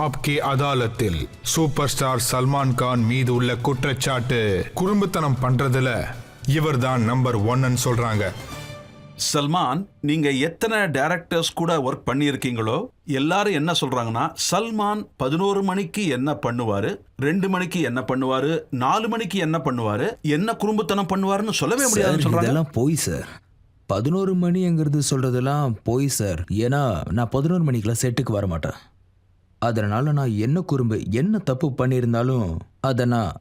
ஆப்கே அதாலத்தில் super star Salman Khan மீது உள்ள குற்றச்சாட்டு குறும்புத்தனம் பண்றதுல இவர்தான் நம்பர் 1ன்னு சொல்றாங்க. சல்மான், நீங்க எத்தனை டைரக்டர்ஸ் கூட ஒர்க் பண்ணியிருக்கீங்களோ எல்லாரும் என்ன சொல்றாங்கன்னா, சல்மான் 11 மணிக்கு என்ன பண்ணுவாரு, 2 மணிக்கு என்ன பண்ணுவாரு, 4 மணிக்கு என்ன பண்ணுவாரு, என்ன குறும்புத்தனம் பண்ணுவாருன்னு சொல்லவே முடியாதுன்னு சொல்றாங்க. இதெல்லாம் போய் சார். 11 மணிங்கிறது சொல்றதெல்லாம் போய் சார். ஏன்னா நான் 11 மணிக்கெல்லாம் செட்டுக்கு வர மாட்டேன். அதனால நான் என்ன குறும்பு என்ன தப்பு பண்ணியிருந்தாலும் அதை நான்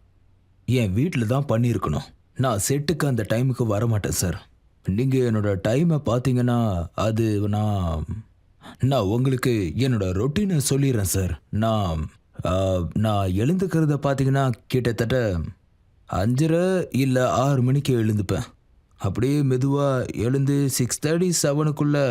என் வீட்டில் தான் பண்ணியிருக்கணும். நான் செட்டுக்கு அந்த டைமுக்கு வர மாட்டேன் சார். நீங்கள் என்னோட டைமை பார்த்தீங்கன்னா அது நான் உங்களுக்கு என்னோட ரொட்டீனை சொல்லிடுறேன் சார். நான் எழுந்துக்கிறத பார்த்தீங்கன்னா கிட்டத்தட்ட 5:30 இல்லை 6 மணிக்கு எழுந்துப்பேன். அப்படியே மெதுவாக எழுந்து 6:30 7க்குள்ளே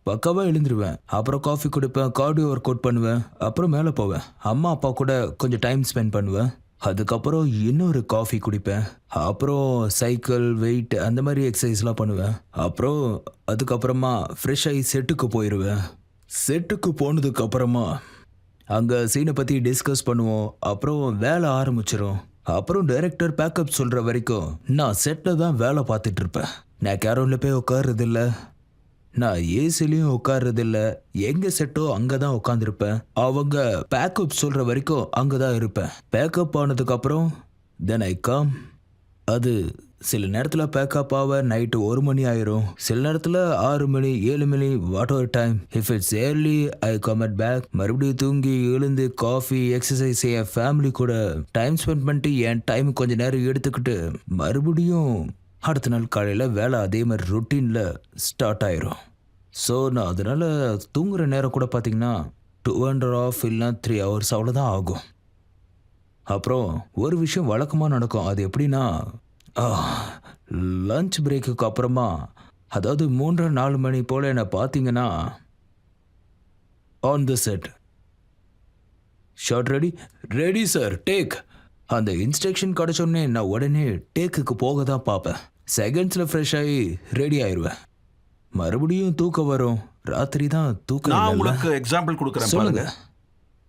பக்காவாக எழுந்துருவேன். அப்புறம் காஃபி குடிப்பேன், கார்டியோ ஒர்க் அவுட் பண்ணுவேன், அப்புறம் மேலே போவேன். அம்மா அப்பா கூட கொஞ்சம் டைம் ஸ்பெண்ட் பண்ணுவேன். அதுக்கப்புறம் இன்னொரு காஃபி குடிப்பேன். அப்புறம் சைக்கிள் வெயிட் அந்த மாதிரி எக்ஸசைஸ்லாம் பண்ணுவேன். அதுக்கப்புறமா ஃப்ரெஷ் ஆகி செட்டுக்கு போயிடுவேன். செட்டுக்கு போனதுக்கப்புறமா அங்கே சீனை பற்றி டிஸ்கஸ் பண்ணுவோம். அப்புறம் வேலை ஆரம்பிச்சிடும். அப்புறம் டைரக்டர் பேக்கப் சொல்கிற வரைக்கும் நான் செட்டில் தான் வேலை பார்த்துட்டு இருப்பேன். நான் கேரோனில் போய் உட்கார்றதில்ல, நான் ஏசிலையும் உட்கார்றதில்ல. எங்கே செட்டோ அங்கே தான் உட்காந்துருப்பேன். அவங்க பேக்கப் சொல்கிற வரைக்கும் அங்கே தான் இருப்பேன். பேக்கப் ஆனதுக்கப்புறம் தென் ஐ கம். அது சில நேரத்தில் பேக்கப் ஆக நைட்டு 1 மணி ஆயிரும், சில நேரத்தில் 6 மணி 7 மணி whatever time. If it's early I come at back. மறுபடியும் தூங்கி எழுந்து காஃபி எக்ஸசைஸ் என் ஃபேமிலி கூட டைம் ஸ்பெண்ட் பண்ணிட்டு என் டைம் கொஞ்சம் நேரம் எடுத்துக்கிட்டு மறுபடியும் அடுத்த நாள் காலையில் வேலை அதே மாதிரி ரொட்டீனில் ஸ்டார்ட் ஆயிரும். ஸோ நான் அதனால் தூங்குகிற நேரம் கூட பார்த்தீங்கன்னா 2.5 இல்லைனா 3 hours அவ்வளோதான் ஆகும். அப்புறம் ஒரு விஷயம் வழக்கமாக நடக்கும். அது எப்படின்னா, லஞ்ச் பிரேக்குக்கு அப்புறமா, அதாவது 3:30 4 மணி போல் என்னை பார்த்தீங்கன்னா on the set. Shot ready sir, take. அந்த இன்ஸ்ட்ரக்ஷன் கிடச்சோடனே நான் உடனே டேக்குக்கு போக தான் பார்ப்பேன். செகண்ட்ஸில் ஃப்ரெஷ் ஆகி ரெடி ஆயிடுவேன். மறுபடியும் தூக்கம் வரும். ராத்திரி தான் தூக்கம். நான் உங்களுக்கு எக்ஸாம்பிள் கொடுக்குறேன் பாருங்க.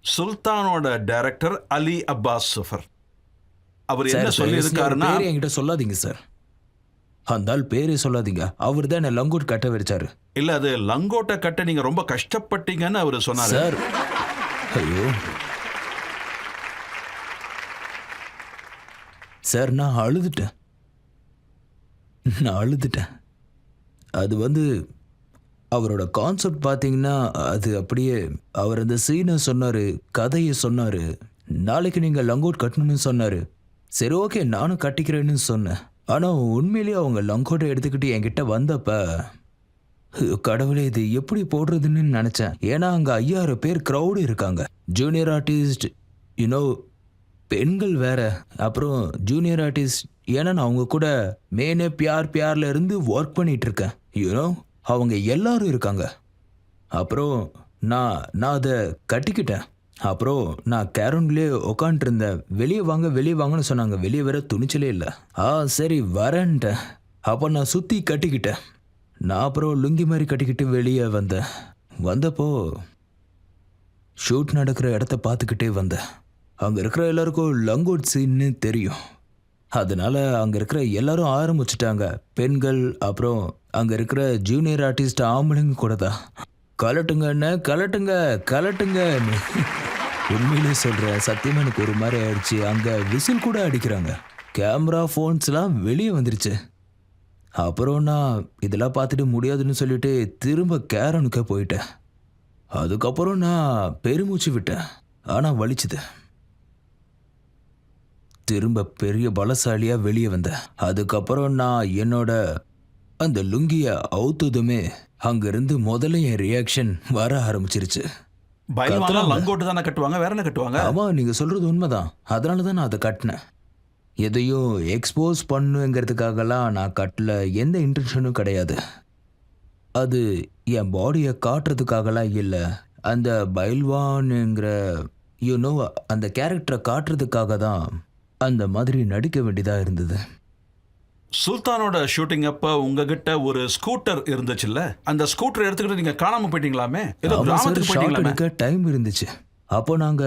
சுல்தானோட டைரக்டர் அலி அப்பாஸ் சஃபர், அவர் என்ன சொல்லியிருக்காருன்னா, என்கிட்ட சொல்லாதீங்க சார். அந்த ஆள் பேரே சொல்லாதீங்க. அவர் தான் என்ன லங்கோட் கட்ட வச்சாரு. இல்ல, அது லங்கோட்டை கட்ட நீங்க ரொம்ப கஷ்டப்பட்டீங்கன்னு அவர் சொன்னார் சார். ஐயோ சார், நான் அழுதுட்டேன். அது அவரோட கான்செப்ட் பார்த்தீங்கன்னா, அது அப்படியே அவர் அந்த சீனை சொன்னார், கதையை சொன்னார். நாளைக்கு நீங்கள் லங்கோட் கட்டணும்னு சொன்னார். சரி ஓகே, நானும் கட்டிக்கிறேன்னு சொன்னேன். ஆனால் உண்மையிலேயே அவங்க லங்கோட்டை எடுத்துக்கிட்டு என்கிட்ட வந்தப்ப கடவுளே இது எப்படி போடுறதுன்னு நினச்சேன். ஏன்னா அங்கே 5000 பேர் க்ரௌடு இருக்காங்க. ஜூனியர் ஆர்டிஸ்ட், பெண்கள் வேற, அப்புறம் ஜூனியர் ஆர்டிஸ்ட். ஏன்னா நான் அவங்க கூட மேனே பியார்ல இருந்து ஒர்க் பண்ணிட்டு இருக்கேன். அவங்க எல்லாரும் இருக்காங்க. அப்புறம் நான் அதை கட்டிக்கிட்டேன். அப்புறம் நான் கேரோன்லேயே உட்காந்துட்டு இருந்தேன். வெளியே வாங்கன்னு சொன்னாங்க. வெளியே வர துணிச்சலே இல்லை. சரி வரேன்ட்டேன். அப்போ நான் சுற்றி கட்டிக்கிட்டேன். நான் அப்புறம் லுங்கி மாதிரி கட்டிக்கிட்டு வெளியே வந்தப்போ ஷூட் நடக்கிற இடத்த பார்த்துக்கிட்டே வந்தேன். அங்கே இருக்கிற எல்லாருக்கும் லங்கோட் சீன்னு தெரியும். அதனால அங்கே இருக்கிற எல்லாரும் ஆரம்பிச்சிட்டாங்க. பெண்கள், அப்புறம் அங்கே இருக்கிற ஜூனியர் ஆர்டிஸ்ட் ஆம்பளைங்க கூட தான். கலட்டுங்கன்னு உண்மையிலே சொல்கிறேன். சத்தியமாக எனக்கு ஒரு மாதிரி ஆயிடுச்சு. அங்கே விசில் கூட அடிக்கிறாங்க. கேமரா ஃபோன்ஸ்லாம் வெளியே வந்துருச்சு. அப்புறம் நான் இதெல்லாம் பார்த்துட்டு முடியாதுன்னு சொல்லிட்டு திரும்ப கேரனுக்கே போயிட்டேன். அதுக்கப்புறம் நான் பெருமூச்சு விட்டேன். ஆனால் வலிச்சுது. திரும்ப பெரிய பலசாலியாக வெளியே வந்தேன். அதுக்கப்புறம் நான் என்னோட அந்த லுங்கியை அவுத்ததுமே அங்கிருந்து முதல்ல என் ரியாக்ஷன் வர ஆரம்பிச்சிருச்சு. லங்கோட்டு தானே கட்டுவாங்க, வேற என்ன கட்டுவாங்க? ஆமாம், நீங்கள் சொல்கிறது உண்மைதான். அதனால தான் நான் அதை கட்டினேன். எதையும் எக்ஸ்போஸ் பண்ணுங்கிறதுக்காகலாம் நான் கட்டல. எந்த இன்டென்ஷனும் கிடையாது. அது என் பாடியை காட்டுறதுக்காகலாம் இல்லை. அந்த பைல்வான்ங்கிற அந்த கேரக்டரை காட்டுறதுக்காக தான் அந்த மாதிரி நடிக்க வேண்டியதாக இருந்தது. சுல்தானோட ஷூட்டிங் அப்ப உங்ககிட்ட ஒரு ஸ்கூட்டர் இருந்துச்சுல்ல, அந்த ஸ்கூட்டர் எடுத்துக்கிட்டு நீங்க காணாம போயிட்டீங்களாமே? ஏதோ கிராமத்துக்கு போயிட்டீங்களாமே? டைம் இருந்துச்சு. அப்போ நாங்க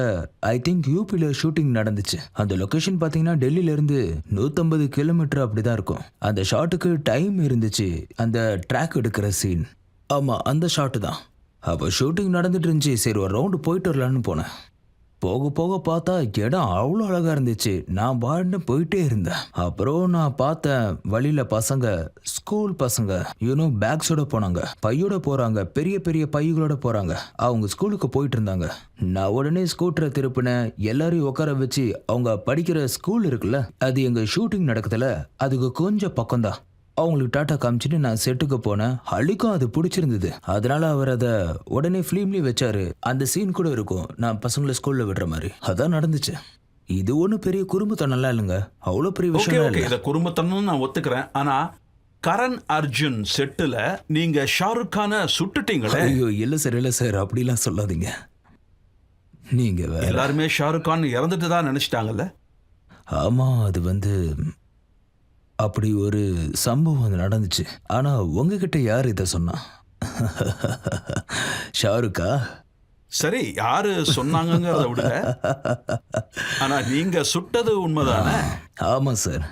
ஐ திங்க் யூபியில் ஷூட்டிங் நடந்துச்சு. அந்த லொகேஷன் பார்த்தீங்கன்னா டெல்லியில இருந்து 150 கிலோமீட்டர் அப்படிதான் இருக்கும். அந்த ஷாட்டுக்கு டைம் இருந்துச்சு, அந்த ட்ராக் எடுக்கிற சீன். ஆமா, அந்த ஷாட்டு தான். அப்போ ஷூட்டிங் நடந்துட்டு இருந்துச்சு. சரி, ஒரு ரவுண்டு போயிட்டு வரலான்னு போனேன். போக போக பார்த்தா இடம் அவ்வளோ அழகா இருந்துச்சு. நான் பாட்டு போயிட்டே இருந்தேன். அப்புறம் நான் பார்த்தேன் வழியில பசங்க, ஸ்கூல் பசங்க பேக்ஸோட போனாங்க, பையோட போறாங்க, பெரிய பெரிய பைகளோட போறாங்க. அவங்க ஸ்கூலுக்கு போயிட்டு இருந்தாங்க. நான் உடனே ஸ்கூட்டரை திருப்பினேன். எல்லாரையும் உட்கார வச்சு அவங்க படிக்கிற ஸ்கூல் இருக்குல்ல, அது எங்க ஷூட்டிங் நடக்குதுல, அதுக்கு கொஞ்சம் பக்கம்தான். அவங்களுக்கு டாட்டா காமிச்சிட்டு நான் செட்டுக்கு போனேன். அழிக்கும் அது பிடிச்சிருந்தது. அதனால அவர் அதை உடனே ஃபிலிம்லேயும் வச்சாரு. அந்த சீன் கூட இருக்கும், நான் பசங்களை ஸ்கூல்ல விடுற மாதிரி. அதான் நடந்துச்சு. இது ஒன்றும் பெரிய குறும்புத்தனம்லாம் இல்லைங்க, அவ்வளோ பெரிய விஷயம் இல்லை. இதை குறும்புத்தனம் நான் ஒத்துக்கிறேன். ஆனா கரண் அர்ஜுன் செட்டுல நீங்க ஷாருக் கானை சுட்டுட்டீங்களே. ஐயோ இல்லை சார், இல்லை சார், அப்படிலாம் சொல்லாதீங்க. நீங்க வேற. எல்லாருமே ஷாருக் கான் இறந்துட்டு தான் நினைச்சிட்டாங்கல்ல. ஆமா, அது அப்படி ஒரு சம்பவம் நடந்துச்சு. ஆனா உங்ககிட்ட யார் இதை சொன்னா? ஷாருக்கா? சரி, யாரு சொன்னாங்கங்கிறத விடுங்க. ஆனா நீங்க சுட்டது உண்மைதானே? ஆமா சார்.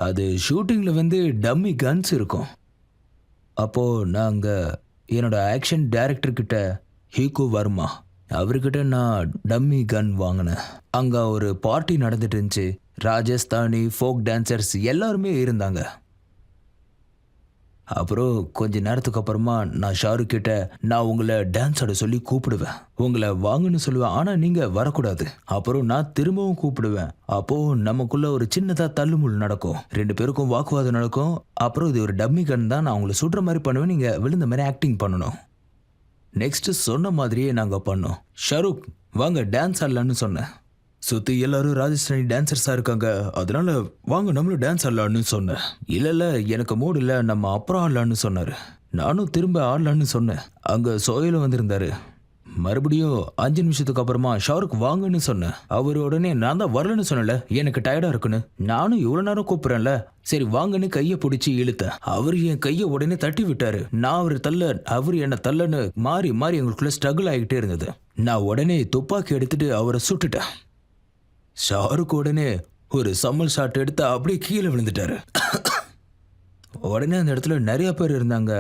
அது ஷூட்டிங்ல டம்மி கன்ஸ் இருக்கும். அப்போ நாங்க என்னோட ஆக்ஷன் டைரக்டர் கிட்ட, ஹீகோ வர்மா, அவர்கிட்ட நான் டம்மி கன் வாங்கினேன். அங்க ஒரு பார்ட்டி நடந்துட்டு இருந்துச்சு. ராஜஸ்தானி ஃபோக் டான்சர்ஸ் எல்லாருமே இருந்தாங்க. அப்புறம் கொஞ்ச நேரத்துக்கு அப்புறமா நான் ஷாருக் கிட்ட, நான் உங்களை டான்ஸ் ஆட சொல்லி கூப்பிடுவேன், உங்களை வாங்கன்னு சொல்லுவேன், ஆனா நீங்க வரக்கூடாது. அப்புறம் நான் திரும்பவும் கூப்பிடுவேன். அப்போ நமக்குள்ள ஒரு சின்னதா தள்ளுமுள் நடக்கும், 2 பேருக்கும் வாக்குவாதம் நடக்கும். அப்புறம் இது ஒரு டம்மி கன் தான், நான் உங்களை சுடுற மாதிரி பண்ணுவேன், நீங்க விழுந்த மாதிரி ஆக்டிங் பண்ணணும். நெக்ஸ்ட் சொன்ன மாதிரியே நாங்க பண்ணோம். ஷாருக் வாங்க டான்ஸ் ஆடலான்னு சொன்னேன். சுத்தி எல்லாரும் ராஜஸ்தானி டான்சர்ஸா இருக்காங்க, அதனால வாங்க நம்மளும் டான்ஸ் ஆடலான்னு சொன்னேன். இல்ல எனக்கு மூடு இல்ல, நம்ம அப்புறம் ஆடலான்னு சொன்னாரு. நானும் திரும்ப ஆடலான்னு சொன்னேன். அங்க சோயில வந்திருந்தாரு. மறுபடியும் 5 நிமிஷத்துக்கு அப்புறமா ஷாருக் வாங்கன்னு சொன்னேன். அவர் உடனே நான் தான் வரலன்னு சொன்னல, எனக்கு டயர்டா இருக்குன்னு. நானும் இவ்வளவு நேரம் கூப்பிடுறேன்ல, சரி வாங்கன்னு கையை பிடிச்சி இழுத்தேன். அவர் என் கையை உடனே தட்டி விட்டாரு. நான் அவர் தள்ள, அவர் என்ன தள்ளன்னு மாறி மாறி எங்களுக்குள்ள ஸ்ட்ரகிள் ஆகிட்டே இருந்தது. நான் உடனே துப்பாக்கி எடுத்துட்டு அவரை சுட்டுட்டேன். ஷாருக் உடனே ஒரு சம்மல் ஷாட் எடுத்து அப்படியே கீழே விழுந்துட்டாரு. உடனே அந்த இடத்துல நிறைய பேர் இருந்தாங்க.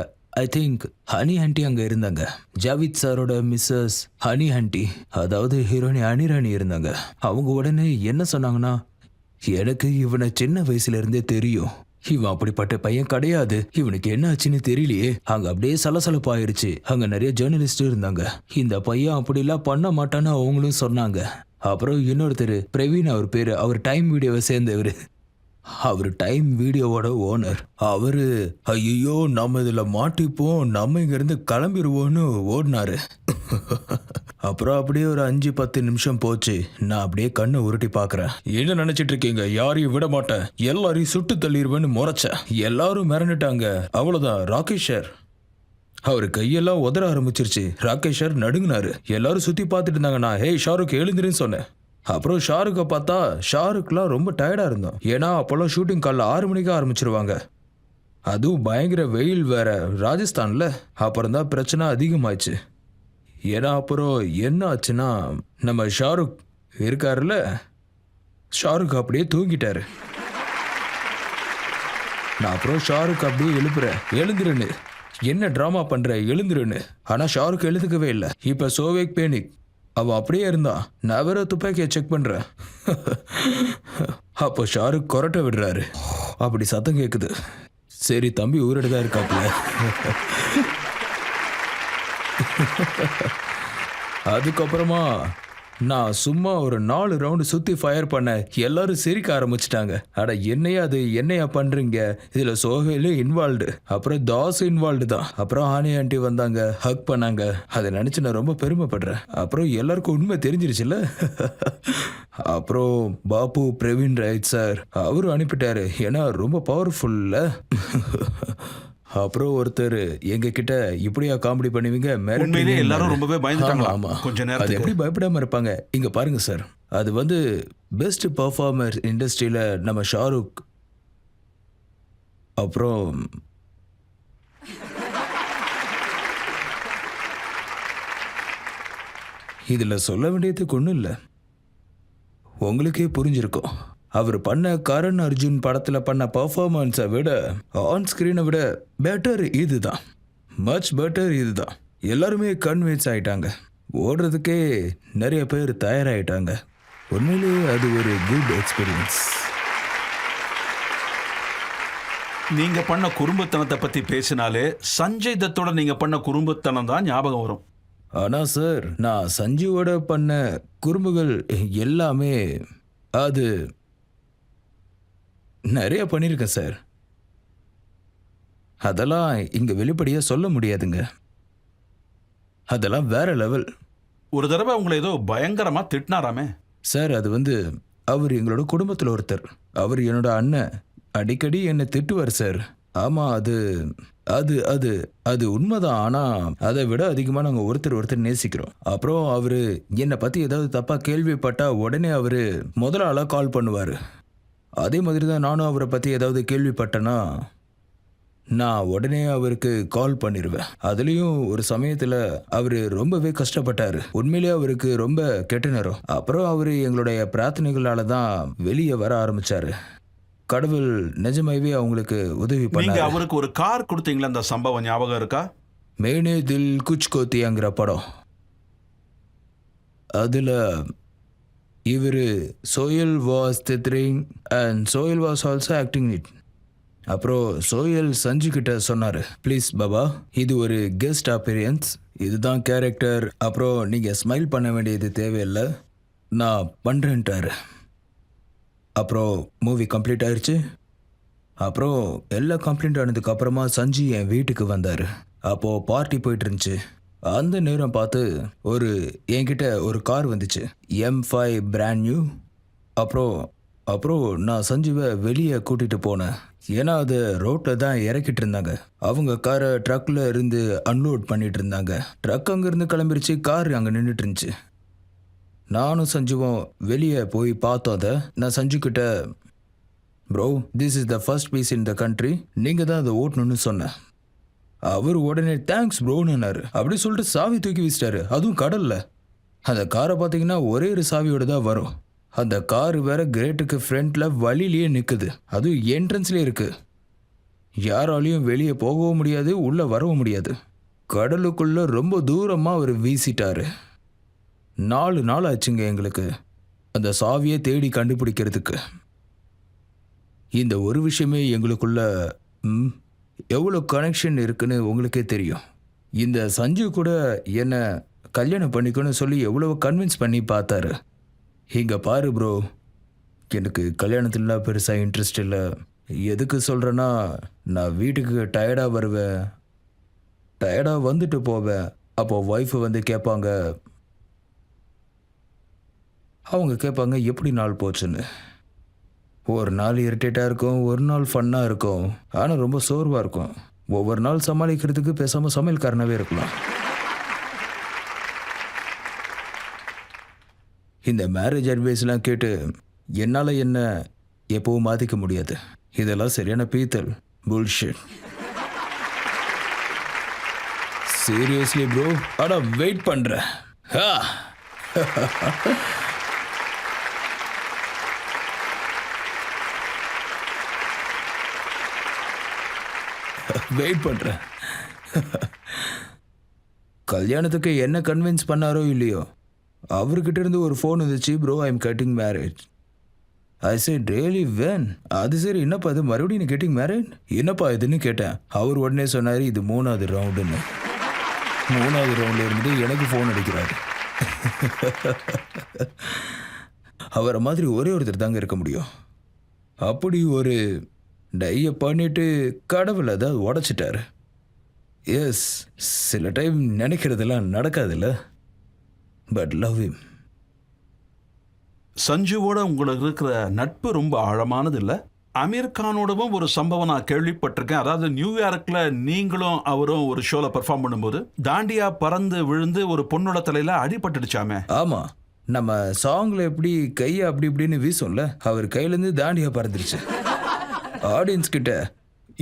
ஐ திங்க் ஹனி ஆண்டி அங்க இருந்தாங்க. ஜாவித் சாரோட மிஸ்ஸஸ் ஹனி ஆண்டி, அதாவது ஹீரோயினி அனிராணி இருந்தாங்க. அவங்க உடனே என்ன சொன்னாங்கன்னா, எனக்கு இவனை சின்ன வயசுல இருந்தே தெரியும், இவன் அப்படிப்பட்ட பையன் கிடையாது, இவனுக்கு என்ன ஆச்சுன்னு தெரியலையே. அங்க அப்படியே சலசலப்பாயிருச்சு. அங்க நிறைய ஜேர்னலிஸ்ட் இருந்தாங்க. இந்த பையன் அப்படிலாம் பண்ண மாட்டான்னு அவங்களும் சொன்னாங்க. அப்புறம் இன்னொருத்தர் பிரவீன், அவர் பேரு, அவர் டைம் வீடியோவை சேர்ந்தவர். அவர் டைம் வீடியோவோட ஓனர். அவரு ஐயோ நம்ம இதுல மாட்டிப்போம், நம்ம இங்க இருந்து கிளம்பிடுவோன்னு ஓடினாரு. அப்புறம் அப்படியே ஒரு 5-10 நிமிஷம் போச்சு. நான் அப்படியே கண்ணை உருட்டி பாக்குறேன். என்ன நினைச்சிட்டு இருக்கீங்க, யாரையும் விட மாட்டேன், எல்லாரையும் சுட்டு தள்ளிடுவேன்னு முறைச்சேன். எல்லாரும் மிரண்டுட்டாங்க. அவ்வளவுதான். ராகேஷர் அவர் கையெல்லாம் உதற ஆரம்பிச்சிருச்சு. ராகேஷர் நடுங்கினாரு. எல்லாரும் சுத்தி பார்த்துட்டு இருந்தாங்க. நான் ஹே ஷாருக் எழுந்துருன்னு சொன்னேன். அப்புறம் ஷாருக்கை பார்த்தா ஷாருக்லாம் ரொம்ப டயர்டா இருந்தோம். ஏன்னா அப்போல்லாம் ஷூட்டிங் காலைல 6 மணிக்கு ஆரம்பிச்சிருவாங்க. அதுவும் பயங்கர வெயில் வேற ராஜஸ்தான்ல. அப்புறம் தான் பிரச்சனை அதிகமாச்சு. ஏன்னா அப்புறம் என்ன ஆச்சுன்னா, நம்ம ஷாருக் இருக்காருல்ல, ஷாருக் அப்படியே தூங்கிட்டாரு. நான் அப்புறம் ஷாருக் அப்படியே எழுப்புறேன், எழுந்துருன்னு, என்ன டிராமா பண்ற, எழுந்துருன்னு. ஆனா ஷாருக் எழுதுக்கவே இல்லை. இப்ப சோவேக் பேனிக், அவன் அப்படியே இருந்தான். நான் வேற துப்பாக்கியை செக் பண்றேன். அப்போ ஷாருக் கொரட்டை விடுறாரு. அப்படி சத்தம் கேக்குது. சரி தம்பி ஊரடு தான் இருக்காப்புல. அதுக்கப்புறமா நான் சும்மா ஒரு 4 ரவுண்டு சுத்தி ஃபயர் பண்ண. எல்லாரும் சிரிக்க ஆரம்பிச்சிட்டாங்க. அட என்னையா பண்றீங்க, இதுல சோஹேலு இன்வால்வ்டு, அப்புறம் தாஸ் இன்வால்வ்டு தான். அப்புறம் ஹானி ஆண்டி வந்தாங்க, ஹக் பண்ணாங்க. அதை நினைச்சு நான் ரொம்ப பெருமைப்படுறேன். அப்புறம் எல்லாருக்கும் உண்மை தெரிஞ்சிருச்சுல்ல. அப்புறம் பாபு பிரவீன் ரைட் சார் அவரும் அனுப்பிட்டாரு. ஏன்னா ரொம்ப பவர்ஃபுல்ல. அப்புறம் ஒருத்தர் எங்க கிட்ட இப்படியா காமெடி பண்ணுவீங்க, எல்லாரும் ரொம்பவே பயந்துட்டாங்க. ஆமா, கொஞ்ச நேரம் அது எப்படி பயப்படாம இருப்பாங்க. இங்க பாருங்க சார், அது பெஸ்ட் பெர்ஃபார்மர் இண்டஸ்ட்ரியில நம்ம ஷாருக். அப்புறம் இதில் சொல்ல வேண்டியதுக்கு ஒன்றும் இல்லை, உங்களுக்கே புரிஞ்சிருக்கும். அவர் பண்ண கரண் அர்ஜுன் படத்தில் பண்ண பர்ஃபார்மன்ஸை விட ஆன் ஸ்க்ரீனை விட பெட்டர் இதுதான், மச் பெட்டர் இதுதான். எல்லாருமே கன்வின்ஸ் ஆயிட்டாங்க, ஓடுறதுக்கே நிறைய பேர் தயாராகிட்டாங்க. உண்மையிலேயே அது ஒரு குட் எக்ஸ்பீரியன்ஸ். நீங்க பண்ண குறும்புத்தனத்தை பத்தி பேசினாலே சஞ்சய் தத்தோட நீங்க பண்ண குறும்புத்தனம் தான் ஞாபகம் வரும். ஆனால் சார், நான் சஞ்சுவோட பண்ண குறும்புகள் எல்லாமே அது நிறைய பண்ணியிருக்கேன் சார். அதெல்லாம் இங்கே வெளிப்படையாக சொல்ல முடியாதுங்க, அதெல்லாம் வேற லெவல். ஒரு தடவை உங்களை ஏதோ பயங்கரமா திட்டினாராமே? சார், அது அவர் எங்களோட குடும்பத்தில் ஒருத்தர். அவர் என்னோட அண்ணன். அடிக்கடி என்னை திட்டுவார் சார். ஆமாம், அது அது அது அது உண்மைதான். ஆனால் அதை விட அதிகமாக நாங்கள் ஒருத்தர் நேசிக்கிறோம். அப்புறம் அவர் என்னை பற்றி ஏதாவது தப்பாக கேள்விப்பட்டால் உடனே அவர் முதல் ஆளாக கால் பண்ணுவார். அதே மாதிரி தான் நானும் அவரை பற்றி ஏதாவது கேள்விப்பட்டேன்னா நான் உடனே அவருக்கு கால் பண்ணிடுவேன். அதுலேயும் ஒரு சமயத்தில் அவர் ரொம்பவே கஷ்டப்பட்டார். உண்மையிலேயே அவருக்கு ரொம்ப கெட்ட நேரம். அப்புறம் அவர் எங்களுடைய பிரார்த்தனைகளால் தான் வெளியே வர ஆரம்பித்தார். கடவுள் நிஜமாவே அவங்களுக்கு உதவி நீங்க பண்ணாரு. அவருக்கு ஒரு கார் கொடுத்தீங்களா? அந்த சம்பவம் ஞாபகம் இருக்கா? மேனே தில் குச் கோத்தியாங்கிற படம், அதில் இவர் சோயல் வாஸ் தித்ரிங் அண்ட் சோயல் வாஸ் ஆல்சோ ஆக்டிங் இட். அப்புறம் சோயல் சஞ்சு கிட்ட சொன்னார், ப்ளீஸ் பாபா, இது ஒரு கெஸ்ட் அப்பீரியன்ஸ், இதுதான் கேரக்டர். அப்புறம் நீங்கள் ஸ்மைல் பண்ண வேண்டியது தேவையில்லை, நான் பண்ணுறேன்ட்டார். அப்புறம் மூவி கம்ப்ளீட் ஆயிடுச்சு. அப்புறம் எல்லாம் கம்ப்ளீட் ஆனதுக்கு அப்புறமா சஞ்சு என் வீட்டுக்கு வந்தார். அப்போது பார்ட்டி போயிட்டு இருந்துச்சு. அந்த நேரம் பார்த்து என்கிட்ட ஒரு கார் வந்துச்சு, M5 பிராண்ட் நியூ. அப்புறம் நான் சஞ்சுவை வெளியே கூட்டிகிட்டு போனேன். ஏன்னா அது ரோட்டில் தான் இறக்கிட்டு இருந்தாங்க. அவங்க காரை ட்ரக்கில் இருந்து அன்லோட் பண்ணிட்டு இருந்தாங்க. ட்ரக் அங்கேருந்து கிளம்பிருச்சு, கார் அங்கே நின்றுட்டு இருந்துச்சு. நானும் சஞ்சுவும் வெளியே போய் பார்த்தோம். அதை நான் சஞ்சு கிட்ட, bro, this is the first piece in the country, நீங்கள் தான் அதை ஓட்டணும்னு சொன்னேன். அவர் உடனே தேங்க்ஸ் ப்ரோன்னாரு. அப்படி சொல்லிட்டு சாவி தூக்கி வீசிட்டாரு, அதுவும் கடலில். அந்த காரை பார்த்தீங்கன்னா ஒரே ஒரு சாவியோடு தான் வரும். அந்த கார் வேற கிரேட்டுக்கு ஃப்ரண்ட்டில் வழியிலேயே நிற்குது, அதுவும் என்ட்ரன்ஸ்லேயே இருக்குது. யாராலையும் வெளியே போகவும் முடியாது, உள்ளே வரவும் முடியாது. கடலுக்குள்ளே ரொம்ப தூரமாக அவர் வீசிட்டாரு. 4 நாள் ஆச்சுங்க எங்களுக்கு அந்த சாவியை தேடி கண்டுபிடிக்கிறதுக்கு. இந்த ஒரு விஷயமே எங்களுக்குள்ள எவ்வளோ கனெக்ஷன் இருக்குன்னு உங்களுக்கே தெரியும். இந்த சஞ்சு கூட என்னை கல்யாணம் பண்ணிக்கணும்னு சொல்லி எவ்வளோ கன்வின்ஸ் பண்ணி பார்த்தாரு. இங்கே பாரு ப்ரோ, எனக்கு கல்யாணத்துலாம் பெருசாக இன்ட்ரெஸ்ட் இல்லை. எதுக்கு சொல்கிறேன்னா, நான் வீட்டுக்கு டயர்டாக வருவேன், டயர்டாக வந்துட்டு போவேன். அப்போது ஒய்ஃபு வந்து கேட்பாங்க, எப்படி நாள் போச்சுன்னு. ஒரு நாள் இரிட்டேட்டாக இருக்கும், ஒரு நாள் ஃபன்னாக இருக்கும், ஆனால் ரொம்ப சோர்வாக இருக்கும். ஒவ்வொரு நாள் சமாளிக்கிறதுக்கு பேசாமல் சமையல்காரனாகவே இருக்கலாம். இந்த மேரேஜ் அட்வைஸ்லாம் கேட்டு என்னால் என்ன எப்பவும் மாற்றிக்க முடியாது. இதெல்லாம் சரியான பீத்தல், புல்ஷிட். சீரியஸ்லி ப்ரோ, ஆனால் வெயிட் பண்ணுறேன். வெயிட் பண்ணுறேன். கல்யாணத்துக்கு என்ன கன்வின்ஸ் பண்ணாரோ இல்லையோ, அவர்கிட்ட இருந்து ஒரு ஃபோன் வந்துச்சு, bro I am cutting marriage. I set really when? அது சரி, என்னப்பா இது மறுபடியும் நீ கெட்டிங் மேரேஜ், என்னப்பா இதுன்னு கேட்டேன். அவர் உடனே சொன்னார், இது 3வது ரவுண்டுன்னு. 3வது ரவுண்டில் இருந்து எனக்கு ஃபோன் அடிக்கிறாரு. அவரை மாதிரி ஒரே ஒருத்தர் தாங்க இருக்க முடியும். அப்படி ஒரு டைய பண்ணிட்டு கடவுள் அதை உடைச்சிட்டாரு. எஸ், சில டைம் நினைக்கிறதெல்லாம் நடக்காதுல்ல, பட் லவ் ஹிம். சஞ்சுவோட உங்களுக்கு இருக்கிற நட்பு ரொம்ப ஆழமானது இல்லை? அமீர் கானோடவும் ஒரு சம்பவம் நான் கேள்விப்பட்டிருக்கேன். அதாவது நியூயார்க்கில் நீங்களும் அவரும் ஒரு ஷோவில் பெர்ஃபார்ம் பண்ணும்போது தாண்டியா பறந்து விழுந்து ஒரு பொண்ணோட தலையில் அடிபட்டுடுச்சாமே? ஆமாம், நம்ம சாங்கில் எப்படி கையை அப்படி இப்படின்னு வீசும்ல, அவர் கையிலேருந்து தாண்டியா பறந்துருச்சு. ஆடியன்ஸ் கிட்ட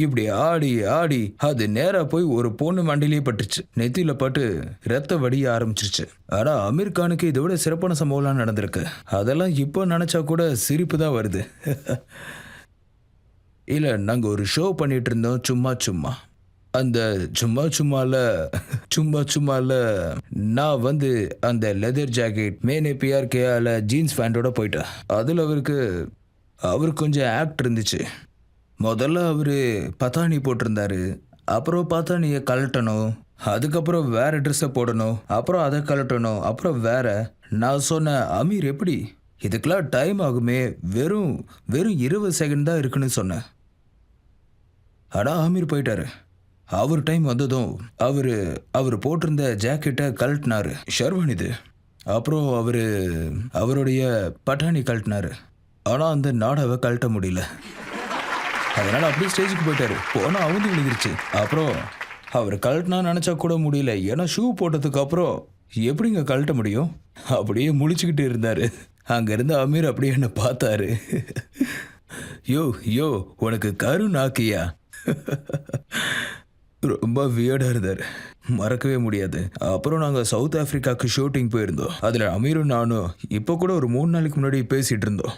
இப்படி ஆடி ஆடி அது நேரா போய் ஒரு பொண்ணு மண்டிலேயே பட்டுச்சு. நெத்தியில பட்டு ரத்த வடிய ஆரம்பிச்சிருச்சு. ஆனா அமீர் கானுக்கு இதை விட சிறப்பான சம்பவம்லாம் நடந்திருக்கு. அதெல்லாம் இப்போ நினைச்சா கூட சிரிப்பு தான் வருது. இல்ல, நாங்க ஒரு ஷோ பண்ணிட்டு இருந்தோம். சும்மா அந்த சும்மால நான் வந்து அந்த லெதர் ஜாக்கெட் மேனே பிஆர் கேல ஜீன்ஸ் பேண்டோட போயிட்டேன். அதில் அவருக்கு கொஞ்சம் ஆக்ட் இருந்துச்சு. முதல்ல அவர் பத்தானி போட்டிருந்தாரு. அப்புறம் பத்தானியை கழட்டணும், அதுக்கப்புறம் வேற ட்ரெஸ்ஸை போடணும், அப்புறம் அதை கழட்டணும், அப்புறம் வேற. நான் சொன்னேன், அமீர் எப்படி இதுக்கெல்லாம் டைம் ஆகுமே, வெறும் 20 செகண்ட் தான் இருக்குன்னு சொன்னேன். ஆனால் அமீர் போயிட்டாரு. அவர் டைம் வந்ததும் அவர் போட்டிருந்த ஜாக்கெட்டை கழட்டினாரு, ஷர்வானிது. அப்புறம் அவருடைய பட்டாணி கழட்டினாரு. ஆனால் அந்த நாடாவை கழட்ட முடியல. அதனால அப்படியே ஸ்டேஜுக்கு போயிட்டாரு. போனால் அவங்க விழுந்துருச்சு. அப்புறம் அவர் கழட்டினா நினச்சா கூட முடியல. ஏன்னா ஷூ போட்டதுக்கு அப்புறம் எப்படிங்க கழட்ட முடியும்? அப்படியே முழிச்சுக்கிட்டு இருந்தாரு. அங்கேருந்து அமீர் அப்படியே என்னை பார்த்தாரு. யோ உனக்கு கரு நாக்கியா? ரொம்ப வியர்டாக இருந்தார், மறக்கவே முடியாது. அப்புறம் நாங்கள் சவுத் ஆஃப்ரிக்காவுக்கு ஷூட்டிங் போயிருந்தோம். அதில் அமீரும் நானும் இப்போ கூட ஒரு 3 நாளைக்கு முன்னாடி பேசிகிட்டு இருந்தோம்.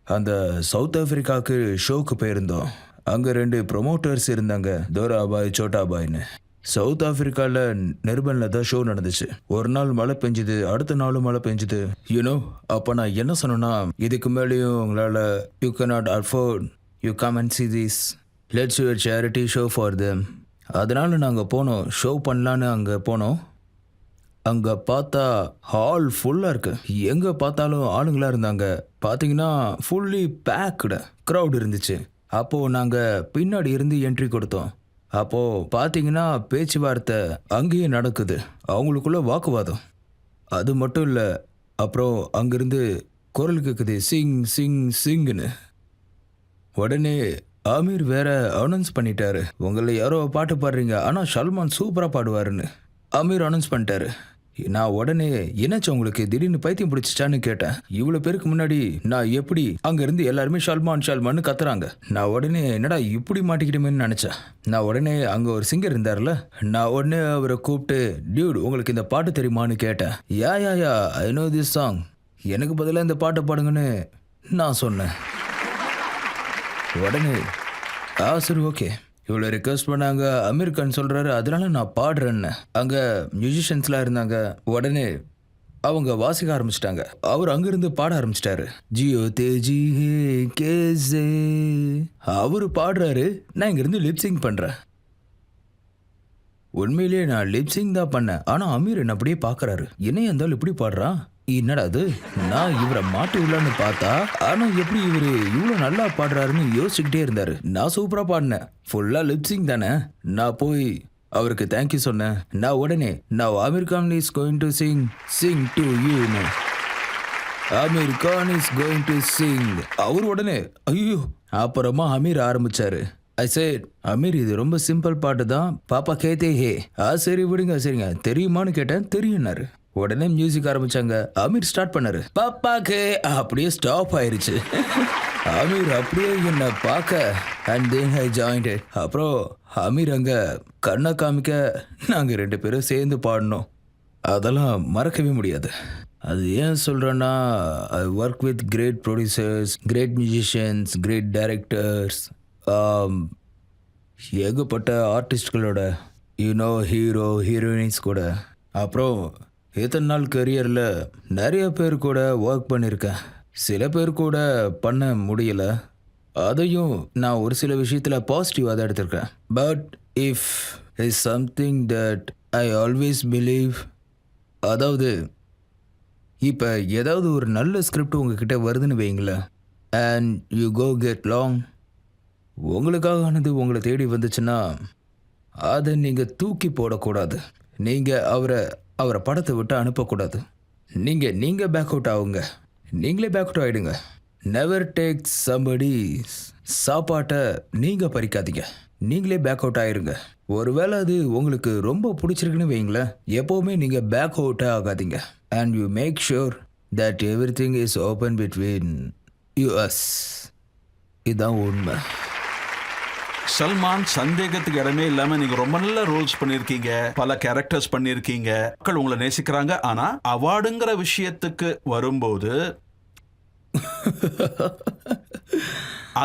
அந்த சவுத் ஆஃப்ரிக்காவுக்கு ஷோக்கு போயிருந்தோம். அங்கே 2 ப்ரொமோட்டர்ஸ் இருந்தாங்க, தோராபாய் சோட்டாபாய்னு. சவுத் ஆஃப்ரிக்காவில் நிர்பனில் தான் ஷோ நடந்துச்சு. ஒரு நாள் மழை பெஞ்சுது, அடுத்த நாளும் மழை பெஞ்சுது. அப்போ நான் என்ன சொன்னேன்னா, இதுக்கு மேலேயும் உங்களால் you cannot afford, you come and see this, let's you charity show for them. அதனால நாங்கள் போனோம், ஷோ பண்ணலான்னு அங்கே போனோம். அங்கே பார்த்தா ஹால் ஃபுல்லாக இருக்கு. எங்கே பார்த்தாலும் ஆளுங்களாக இருந்தாங்க. பார்த்தீங்கன்னா ஃபுல்லி பேக்டு க்ரௌட் இருந்துச்சு. அப்போது நாங்கள் பின்னாடி இருந்து என்ட்ரி கொடுத்தோம். அப்போது பார்த்தீங்கன்னா பேச்சுவார்த்தை அங்கேயே நடக்குது, அவங்களுக்குள்ள வாக்குவாதம். அது மட்டும் இல்லை, அப்புறம் அங்கேருந்து குரல் கேட்குது, சிங் சிங் சிங்னு. உடனே அமீர் வேற அனௌன்ஸ் பண்ணிட்டாரு, உங்களை யாரோ பாட்டு பாடுறீங்க, ஆனால் சல்மான் சூப்பராக பாடுவாருன்னு அமீர் அனௌன்ஸ் பண்ணிட்டாரு. நான் உடனே என்னாச்சு உங்களுக்கு, திடீர்னு பைத்தியம் பிடிச்சிச்சான்னு கேட்டேன். இவ்வளோ பேருக்கு முன்னாடி நான் எப்படி அங்கேருந்து எல்லாருமே ஷல்மான்னு கத்துறாங்க. நான் உடனே என்னடா இப்படி மாட்டிக்கிட்டோமேன்னு நினச்சேன். நான் உடனே அங்கே ஒரு சிங்கர் இருந்தார்ல, நான் உடனே அவரை கூப்பிட்டு, டியூட் உங்களுக்கு இந்த பாட்டு தெரியுமான்னு கேட்டேன். யா ஐ நோ திஸ் சாங், எனக்கு பதிலாக இந்த பாட்டை பாடுங்கன்னு நான் சொன்னேன். உடனே சரி ஓகே, இவ்வளோ ரிக்வெஸ்ட் பண்ணாங்க, அமீர் கான் சொல்கிறாரு, அதனால நான் பாடுறேன்னு. அங்கே மியூசிஷியன்ஸ்லாம் இருந்தாங்க. உடனே அவங்க வாசிக்க ஆரம்பிச்சிட்டாங்க. அவர் அங்கிருந்து பாட ஆரம்பிச்சிட்டாரு. ஜியோ தேஜி ஹே கேசே, அவர் பாடுறாரு, நான் இங்கிருந்து லிப்சிங் பண்ணுறேன். உண்மையிலேயே நான் லிப்சிங் தான் பண்ணேன். ஆனால் அமீர் என்ன அப்படியே பார்க்குறாரு, என்னையா இருந்தாலும் இப்படி பாடுறான், என்னடா அது, நான் இவரை மாட்டி விடலான்னு பார்த்தா, ஆனால் எப்படி இவர் இவ்வளோ நல்லா பாடுறாருன்னு யோசிச்சுக்கிட்டே இருந்தாரு. நான் சூப்பராக பாடினேன், ஃபுல்லாக லிப்சிங் தானே. நான் போய் அவருக்கு தேங்க்யூ சொன்னேன். நான் உடனே நான் Aamir Khan is going to sing to யூன்னு, Aamir Khan is going to sing. அவர் உடனே ஐயோ. அப்புறமா அமீர் ஆரம்பிச்சாரு. ஐ சேட், அமீர் இது ரொம்ப சிம்பிள் பாட்டு தான், பாப்பா கேத்தே ஹே. சரி விடுங்க, சரிங்க, தெரியுமான்னு கேட்டேன். தெரியும்னாரு. உடனே மியூசிக் ஆரம்பிச்சாங்க. அமீர் ஸ்டார்ட் பண்ணாரு, பாப்பாக்கே, அப்படியே ஸ்டாப் ஆயிருச்சு. அமீர் அப்படியே என்ன பார்க்க, அண்ட் தென் ஐ ஜாயின்ட். அப்புறம் அமீர் அங்க கண்ணை காமிக்க நாங்க 2 பேரும் சேர்ந்து பாடினோம். அதெல்லாம் மறக்கவே முடியாது. அது ஏன் சொல்றேன்னா, I work with great producers, great musicians, great directors, ஏகப்பட்ட ஆர்டிஸ்ட்களோட, ஹீரோ ஹீரோயின்ஸ் கூட. அப்புறம் இத்தனை நாள் கரியரில் நிறைய பேர் கூட ஒர்க் பண்ணியிருக்கேன். சில பேர் கூட பண்ண முடியல. அதையும் நான் ஒரு சில விஷயத்தில் பாசிட்டிவாக தான் எடுத்திருக்கேன். But if is something that I always believe, அதாவது இப்போ ஏதாவது ஒரு நல்ல ஸ்கிரிப்ட் உங்ககிட்ட வருதுன்னு வைங்களேன், and you go get long, உங்களுக்காகனது உங்களை தேடி வந்துச்சுன்னா அதை நீங்கள் தூக்கி போடக்கூடாது. நீங்கள் அவரை படத்தை விட்டு அனுப்பக்கூடாது. நீங்கள் பேக் அவுட் ஆகுங்க, நீங்களே பேக் அவுட் ஆகிடுங்க. நெவர் டேக் சம்படி சாப்பாட்டை நீங்கள் பறிக்காதீங்க, நீங்களே பேக் அவுட் ஆகிருங்க. ஒருவேளை அது உங்களுக்கு ரொம்ப பிடிச்சிருக்குன்னு வைங்களேன், எப்போவுமே நீங்கள் பேக் அவுட்டே ஆகாதீங்க. And you make sure that everything is open between us. இதுதான் உண்மை. சல்மான், சந்தேகத்துக்கு இடமே இல்லாம நீங்க ரொம்ப நல்ல ரோல்ஸ் பண்ணிருக்கீங்க, பல கேரக்டர்ஸ் பண்ணிருக்கீங்க, மக்கள் உங்களை நேசிக்கிறாங்க. ஆனா அவார்டுங்கிற விஷயத்துக்கு வரும்போது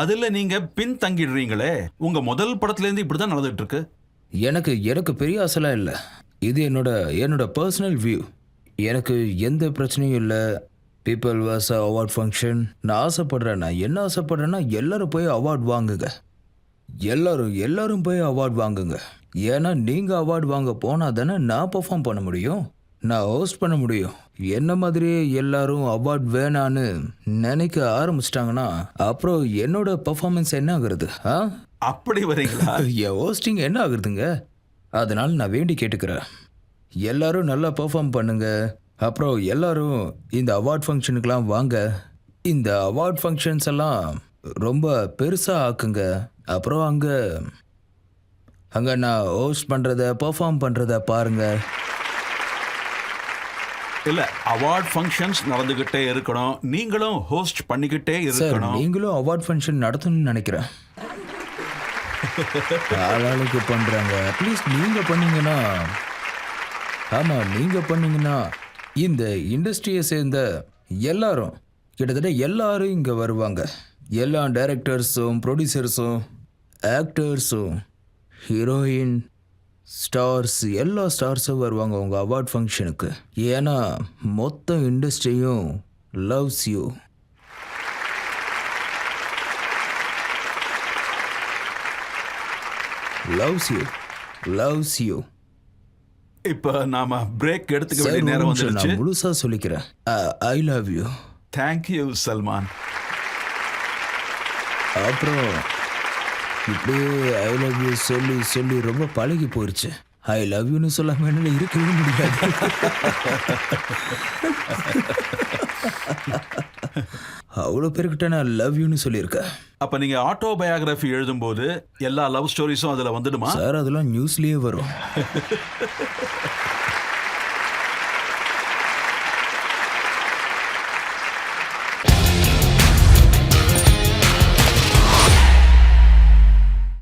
அதுல நீங்க பின் தங்கிடுறீங்களே. உங்க முதல் படத்துல இருந்து இப்படிதான் நடந்துட்டு இருக்கு. எனக்கு பெரிய ஆசைலாம் இல்லை. இது என்னோட பர்சனல் வியூ. எனக்கு எந்த பிரச்சனையும் இல்லை. People was award function. நான் என்ன ஆசைப்படுறேன்னா எல்லாரும் போய் அவார்ட் வாங்குங்க. எல்லாரும் போய் அவார்ட் வாங்குங்க. ஏன்னா நீங்கள் அவார்ட் வாங்க போனால் தானே நான் பெர்ஃபார்ம் பண்ண முடியும், நான் ஹோஸ்ட் பண்ண முடியும். என்ன மாதிரியே எல்லாரும் அவார்ட் வேணான்னு நினைக்க ஆரம்பிச்சிட்டாங்கன்னா அப்புறம் என்னோட பெர்ஃபார்மன்ஸ் என்ன ஆகுறது? அப்படி வரீங்களா? என் ஹோஸ்டிங் என்ன ஆகுறதுங்க? அதனால் நான் வேண்டி கேட்டுக்கிறேன், எல்லாரும் நல்லா பெர்ஃபார்ம் பண்ணுங்க. அப்புறம் எல்லாரும் இந்த அவார்ட் ஃபங்க்ஷனுக்கெலாம் வாங்க. இந்த அவார்ட் ஃபங்க்ஷன்ஸ் எல்லாம் ரொம்ப பெருசாக ஆக்குங்க. அப்புறம் அங்கே நான் ஹோஸ்ட் பண்ணுறத பெர்ஃபார்ம் பண்ணுறத பாருங்கள். இல்ல, அவார்ட் ஃபங்க்ஷன்ஸ் நடந்துகிட்டே இருக்கணும், நீங்களும் ஹோஸ்ட் பண்ணிக்கிட்டே சார், இருக்கணும். நீங்களும் அவார்ட் ஃபங்க்ஷன் நடத்தணும்னு நினைக்கிறேன். ஆளாளுக்கு பண்ணுறாங்க. அட்லீஸ்ட் நீங்கள் பண்ணீங்கன்னா, ஆமாம் நீங்கள் பண்ணீங்கன்னா இந்த இண்டஸ்ட்ரியை சேர்ந்த எல்லாரும், கிட்டத்தட்ட எல்லாரும் இங்கே வருவாங்க. எல்லா டைரக்டர்ஸும், ப்ரொடியூசர்ஸும், ஆக்டர்ஸும், ஹீரோயின், ஸ்டார்ஸ், எல்லா ஸ்டார்ஸும் வருவாங்க உங்கள் அவார்ட் ஃபங்க்ஷனுக்கு. ஏன்னா மொத்த இண்டஸ்ட்ரியும் லவ்ஸ் யூ. Loves you. இப்ப நாம பிரேக் எடுத்துக்க வேண்டிய நேரம் வந்துருச்சு. நான் முழுசா சொல்லிக்கிறேன். I love you. Thank you Salman. அப்புறம் இப்படியே ஐ லவ் யூ சொல்லி சொல்லி ரொம்ப பழகி போயிடுச்சு. ஐ லவ் யூன்னு சொல்லாம என்னால இருக்கவே முடியாது. அவ்வளோ பேருக்கிட்ட நான் லவ் யூன்னு சொல்லியிருக்கேன். அப்ப நீங்க ஆட்டோபயோகிராஃபி எழுதும்போது எல்லா லவ் ஸ்டோரிஸும் அதுல வந்துடுமா? சார், அதெல்லாம் நியூஸ்லயே வரும்.